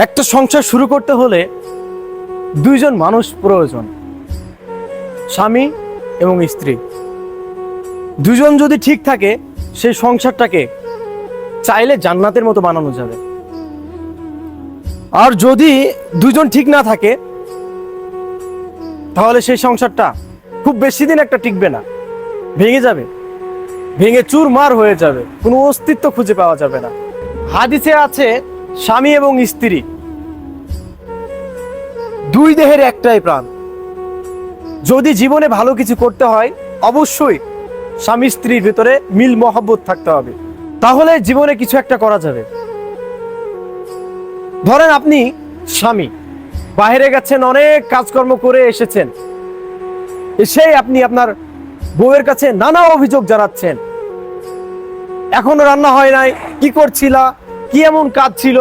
একটা সংসার শুরু করতে হলে দুইজন মানুষ প্রয়োজন, স্বামী এবং স্ত্রী। দুজন যদি ঠিক থাকে সেই সংসারটাকে চাইলে জান্নাতের মতো বানানো যাবে। আর যদি দুজন ঠিক না থাকে তাহলে সেই সংসারটা খুব বেশি দিন একটা টিকবে না, ভেঙে যাবে, ভেঙে চুরমার হয়ে যাবে, কোনো অস্তিত্ব খুঁজে পাওয়া যাবে না। হাদিসে আছে স্বামী এবং স্ত্রী দুই দেহের একটাই প্রাণ। যদি জীবনে ভালো কিছু করতে হয় অবশ্যই স্বামী স্ত্রীর ভিতরে মিল মহব্বত থাকতে হবে, তাহলে জীবনে কিছু একটা করা যাবে। ধরেন আপনি স্বামী, বাইরে গেছেন, অনেক কাজকর্ম করে এসেছেন, এসেই আপনি আপনার বউয়ের কাছে নানা অভিযোগ জানাচ্ছেন, এখনো রান্না হয় নাই, কি করছিলা, কি এমন কাজ ছিল,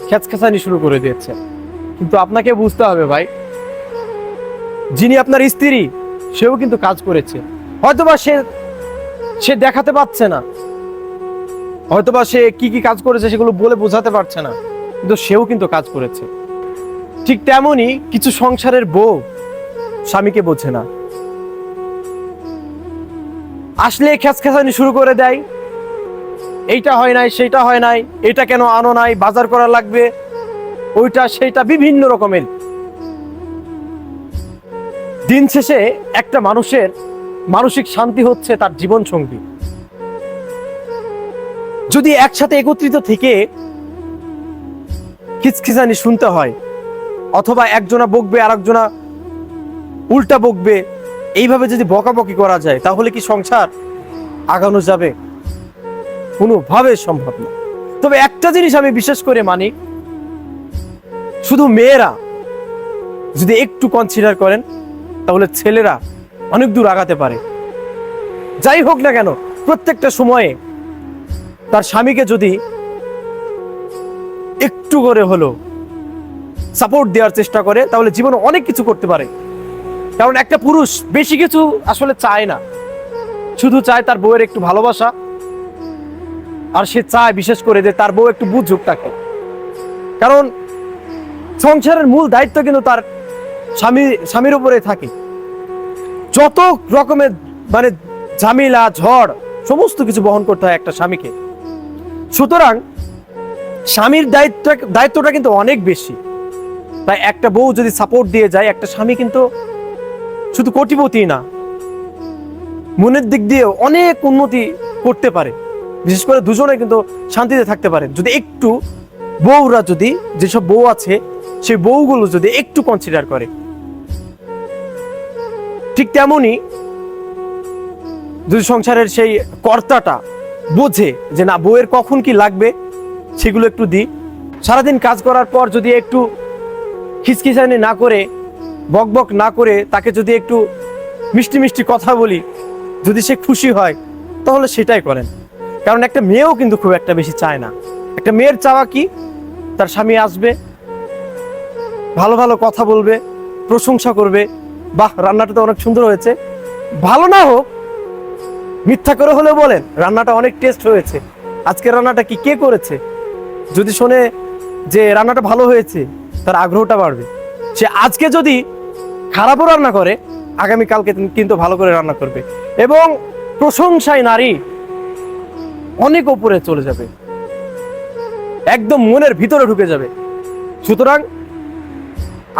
খেচখেচানি শুরু করে দিয়েছে। কিন্তু আপনাকে বুঝতে হবে ভাই, যিনি আপনার স্ত্রী সেও কিন্তু কাজ করেছে। হয়তোবা সে দেখাতে পারছে না, হয়তোবা সে কি কি কাজ করেছে সেগুলো বলে বোঝাতে পারছে না, কিন্তু সেও কিন্তু কাজ করেছে। ঠিক তেমনই কিছু সংসারের বউ স্বামীকে বোঝে না, আসলে খেচখেচানি শুরু করে দেয়, এইটা হয় নাই, সেইটা হয় নাই, এটা কেন আনো নাই, বাজার করা লাগবে, ওইটা সেইটা, বিভিন্ন রকমের। দিন শেষে একটা মানুষের মানসিক শান্তি হচ্ছে তার জীবন সঙ্গী। যদি একসাথে একত্রিত থেকে খিচখিচানি শুনতে হয়, অথবা একজনা বকবে আর একজনা উল্টা বকবে, এইভাবে যদি বকাবকি করা যায় তাহলে কি সংসার আগানো যাবে? কোনোভাবে সম্ভব না। তবে একটা জিনিস আমি বিশেষ করে মানি, শুধু মেয়েরা যদি একটু কনসিডার করেন তাহলে ছেলেরা অনেক দূর আগাতে পারে। যাই হোক না কেন, প্রত্যেকটা সময়ে তার স্বামীকে যদি একটু করে হলো সাপোর্ট দেওয়ার চেষ্টা করে তাহলে জীবনে অনেক কিছু করতে পারে। কারণ একটা পুরুষ বেশি কিছু আসলে চায় না, শুধু চায় তার বউয়ের একটু ভালোবাসা, আর সে চায় বিশেষ করে যে তার বউ একটু বুঝুক তাকে। কারণ সংসারের মূল দায়িত্ব কিন্তু তার স্বামীর উপরে থাকে। যত রকমের মানে ঝামেলা ঝড় সমস্ত কিছু বহন করতে হয় একটা স্বামীকে। সুতরাং স্বামীর দায়িত্বটা কিন্তু অনেক বেশি। তাই একটা বউ যদি সাপোর্ট দিয়ে যায়, একটা স্বামী কিন্তু শুধু কোটিপতি না, মনের দিক দিয়ে অনেক উন্নতি করতে পারে। বিশেষ করে দুজনে কিন্তু শান্তিতে থাকতে পারে যদি একটু বউরা, যদি যেসব বউ আছে সেই বউগুলো যদি একটু কনসিডার করে। ঠিক তেমনি যদি সংসারের সেই কর্তাটা বোঝে যে না, বউয়ের কখন কি লাগবে সেগুলো একটু দিই, সারাদিন কাজ করার পর যদি একটু খিচখিচানি না করে, বকবক না করে তাকে যদি একটু মিষ্টি মিষ্টি কথা বলি, যদি সে খুশি হয় তাহলে সেটাই করেন। কারণ একটা মেয়েও কিন্তু খুব একটা বেশি চায় না। একটা মেয়ের চাওয়া কি, তার স্বামী আসবে, ভালো ভালো কথা বলবে, প্রশংসা করবে, বাহ রান্নাটা তো অনেক সুন্দর হয়েছে, ভালো না হোক মিথ্যা করে হলেও বলেন রান্নাটা অনেক টেস্ট হয়েছে, আজকের রান্নাটা কি কে করেছে। যদি শোনে যে রান্নাটা ভালো হয়েছে তার আগ্রহটা বাড়বে। সে আজকে যদি খারাপও রান্না করে আগামীকালকে কিন্তু ভালো করে রান্না করবে, এবং প্রশংসায় নারী অনেক উপরে চলে যাবে, একদম মনের ভিতরে ঢুকে যাবে। সুতরাং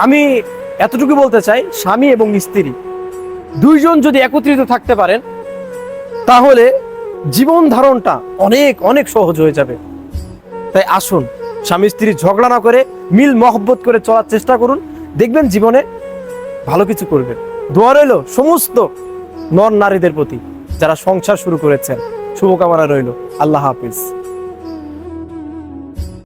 আমি এতটুকু বলতে চাই, স্বামী এবং স্ত্রী দুইজন যদি একত্রিত থাকতে পারেন তাহলে জীবন ধারণটা অনেক অনেক সহজ হয়ে যাবে। তাই আসুন স্বামী স্ত্রী ঝগড়া না করে মিল মহব্বত করে চলার চেষ্টা করুন, দেখবেন জীবনে ভালো কিছু করবেন। দোয়া রইল সমস্ত নর নারীদের প্রতি যারা সংসার শুরু করেছেন, শুভকামনা রইল। আল্লাহ হাফিজ।